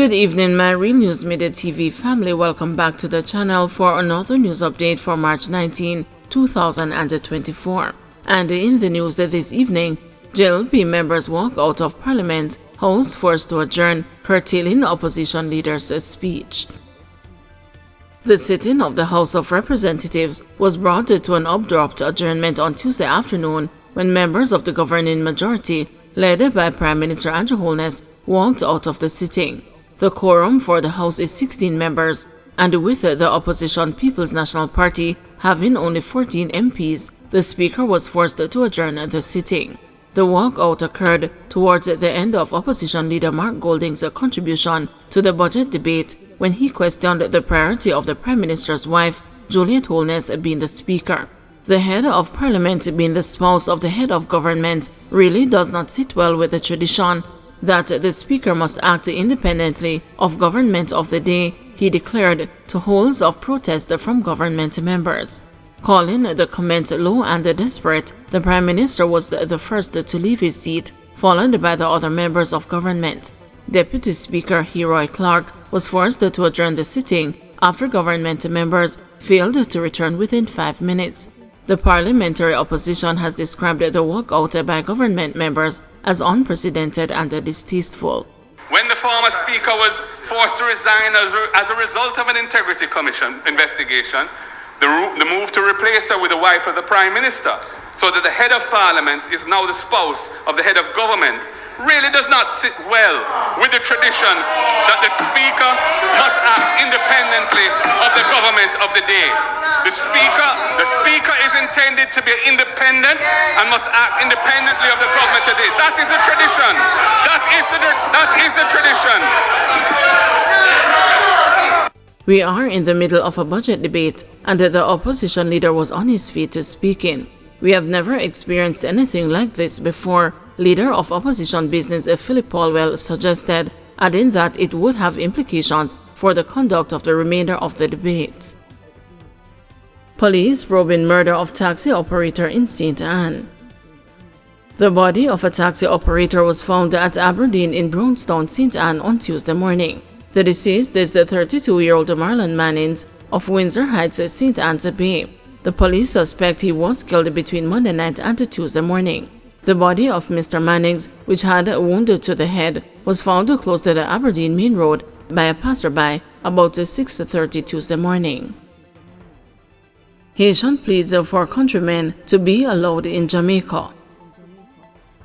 Good evening, my Real News Midday TV family. Welcome back to the channel for another news update for March 19, 2024. And in the news this evening, JLP members walk out of Parliament, House forced to adjourn, curtailing opposition leaders' speech. The sitting of the House of Representatives was brought to an abrupt adjournment on Tuesday afternoon when members of the governing majority, led by Prime Minister Andrew Holness, walked out of the sitting. The quorum for the House is 16 members, and with the opposition People's National Party having only 14 MPs, the Speaker was forced to adjourn the sitting. The walkout occurred towards the end of Opposition Leader Mark Golding's contribution to the budget debate when he questioned the priority of the Prime Minister's wife, Juliet Holness, being the Speaker. The head of Parliament being the spouse of the head of government really does not sit well with the tradition that the Speaker must act independently of government of the day, he declared to howls of protest from government members. Calling the comment low and desperate, the Prime Minister was the first to leave his seat, followed by the other members of government. Deputy Speaker Heroy Clark was forced to adjourn the sitting after government members failed to return within 5 minutes. The parliamentary opposition has described the walkout by government members as unprecedented and distasteful. When the former Speaker was forced to resign as a result of an Integrity Commission investigation, the move to replace her with the wife of the Prime Minister, so that the head of Parliament is now the spouse of the head of government, really does not sit well with the tradition that the Speaker must act independently of the government of the day. The Speaker is intended to be independent and must act independently of the government today. That is the tradition. That is the tradition. We are in the middle of a budget debate, and the opposition leader was on his feet speaking. We have never experienced anything like this before, leader of opposition business Philip Paulwell suggested, adding that it would have implications for the conduct of the remainder of the debate. Police probing murder of taxi operator in St. Ann. The body of a taxi operator was found at Aberdeen in Brownstown, St. Ann on Tuesday morning. The deceased is the 32-year-old Marlon Mannings of Windsor Heights, St. Anne's Bay. The police suspect he was killed between Monday night and Tuesday morning. The body of Mr. Mannings, which had a wound to the head, was found close to the Aberdeen Main Road by a passerby about 6:30 Tuesday morning. Haitian pleads for countrymen to be allowed in Jamaica.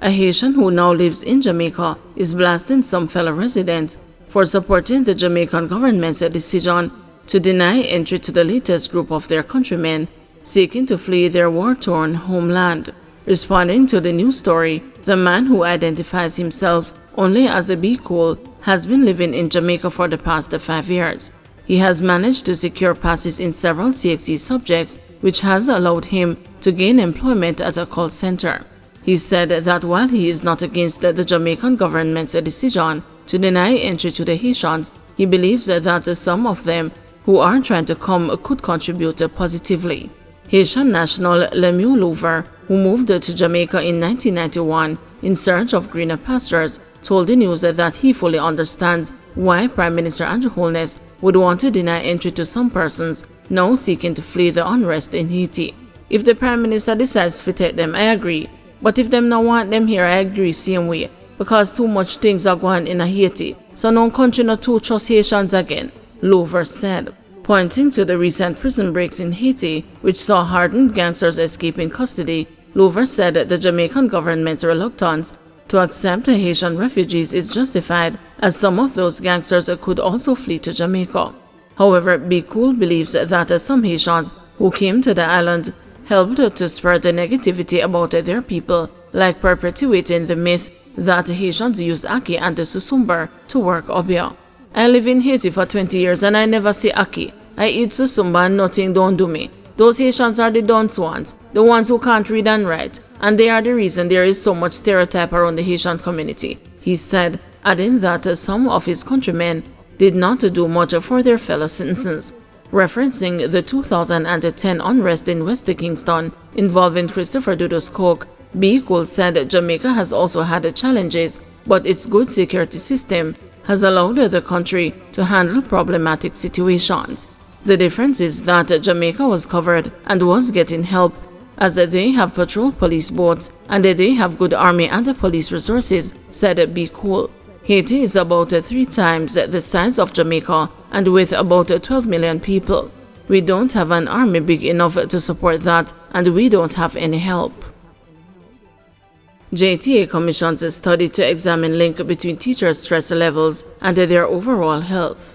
A Haitian who now lives in Jamaica is blasting some fellow residents for supporting the Jamaican government's decision to deny entry to the latest group of their countrymen seeking to flee their war-torn homeland. Responding to the news story, the man, who identifies himself only as a Be Cool, has been living in Jamaica for the past 5 years. He has managed to secure passes in several CXC subjects, which has allowed him to gain employment at a call center. He said that while he is not against the Jamaican government's decision to deny entry to the Haitians, he believes that some of them who are trying to come could contribute positively. Haitian national Lemieux Louver, who moved to Jamaica in 1991 in search of greener pastures, told the news that he fully understands why Prime Minister Andrew Holness would want to deny entry to some persons now seeking to flee the unrest in Haiti. If the Prime Minister decides to take them, I agree. But if them not want them here, I agree same way. Because too much things are going in Haiti, so no country not to trust Haitians again, Louver said. Pointing to the recent prison breaks in Haiti, which saw hardened gangsters escape custody, Louver said the Jamaican government's reluctance to accept Haitian refugees is justified, as some of those gangsters could also flee to Jamaica. However, Be Cool believes that some Haitians who came to the island helped to spread the negativity about their people, like perpetuating the myth that Haitians use ackee and susumber to work obia. I live in Haiti for 20 years and I never see ackee. I eat susumber and nothing don't do me. Those Haitians are the dunce ones, the ones who can't read and write, and they are the reason there is so much stereotype around the Haitian community, he said, adding that some of his countrymen did not do much for their fellow citizens. Referencing the 2010 unrest in West Kingston involving Christopher Dudu's Coke, Be Cool said Jamaica has also had challenges, but its good security system has allowed the country to handle problematic situations. The difference is that Jamaica was covered and was getting help, as they have patrol police boats and they have good army and police resources, said B. Cole. Haiti is about 3 times the size of Jamaica and with about 12 million people. We don't have an army big enough to support that, and we don't have any help. JTA commissions a study to examine link between teachers' stress levels and their overall health.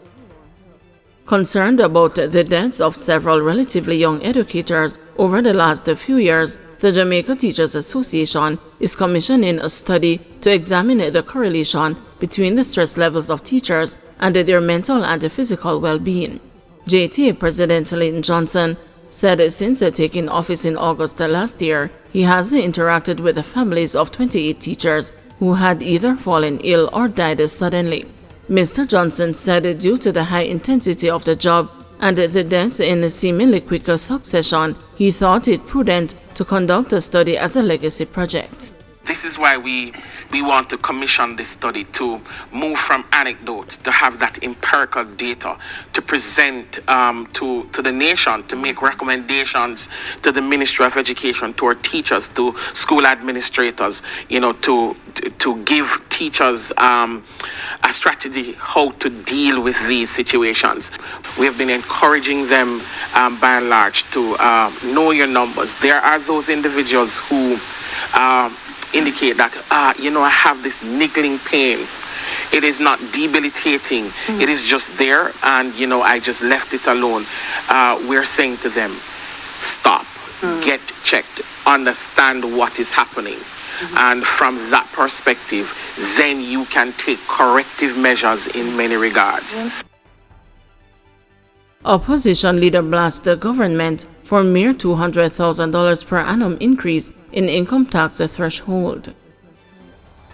Concerned about the deaths of several relatively young educators over the last few years, the Jamaica Teachers Association is commissioning a study to examine the correlation between the stress levels of teachers and their mental and physical well-being. JTA President Lyndon Johnson said since taking office in August last year, he has interacted with the families of 28 teachers who had either fallen ill or died suddenly. Mr. Johnson said due to the high intensity of the job and the deaths in seemingly quick succession, he thought it prudent to conduct a study as a legacy project. This is why we want to commission this study, to move from anecdotes, to have that empirical data, to present to the nation, to make recommendations to the Ministry of Education, to our teachers, to school administrators, to give teachers a strategy how to deal with these situations. We have been encouraging them by and large to know your numbers. There are those individuals who indicate that, I have this niggling pain. It is not debilitating. It is just there, and, I just left it alone. We're saying to them, stop, get checked, understand what is happening. And from that perspective, then you can take corrective measures in many regards. Opposition leader blasts the government for mere $200,000 per annum increase in income tax threshold.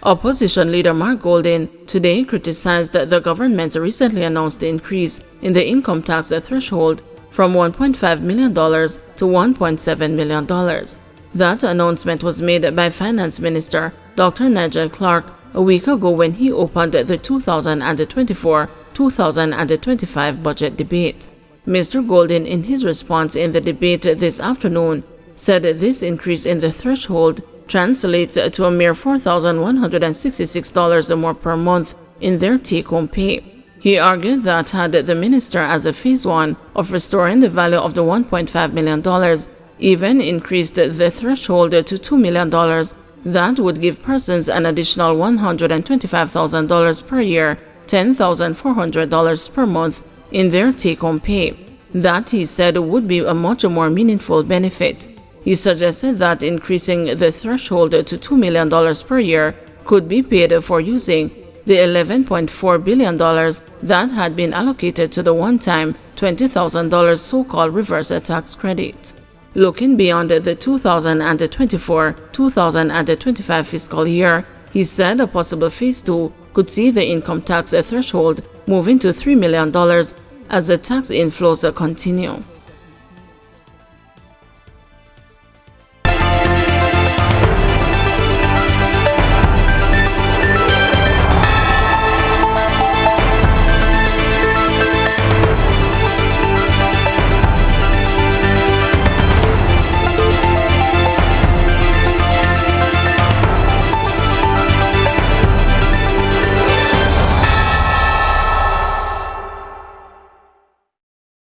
Opposition leader Mark Golding today criticized the government's recently announced increase in the income tax threshold from $1.5 million to $1.7 million. That announcement was made by Finance Minister Dr. Nigel Clark a week ago when he opened the 2024-2025 budget debate. Mr. Golding, in his response in the debate this afternoon, said this increase in the threshold translates to a mere $4,166 more per month in their take-home pay. He argued that had the minister, as a phase 1 of restoring the value of the $1.5 million, even increased the threshold to $2 million, that would give persons an additional $125,000 per year, $10,400 per month in their take-home pay. That, he said, would be a much more meaningful benefit. He suggested that increasing the threshold to $2 million per year could be paid for using the $11.4 billion that had been allocated to the one-time $20,000 so-called reverse tax credit. Looking beyond the 2024-2025 fiscal year, he said a possible phase 2 could see the income tax threshold moving to $3 million as the tax inflows continue.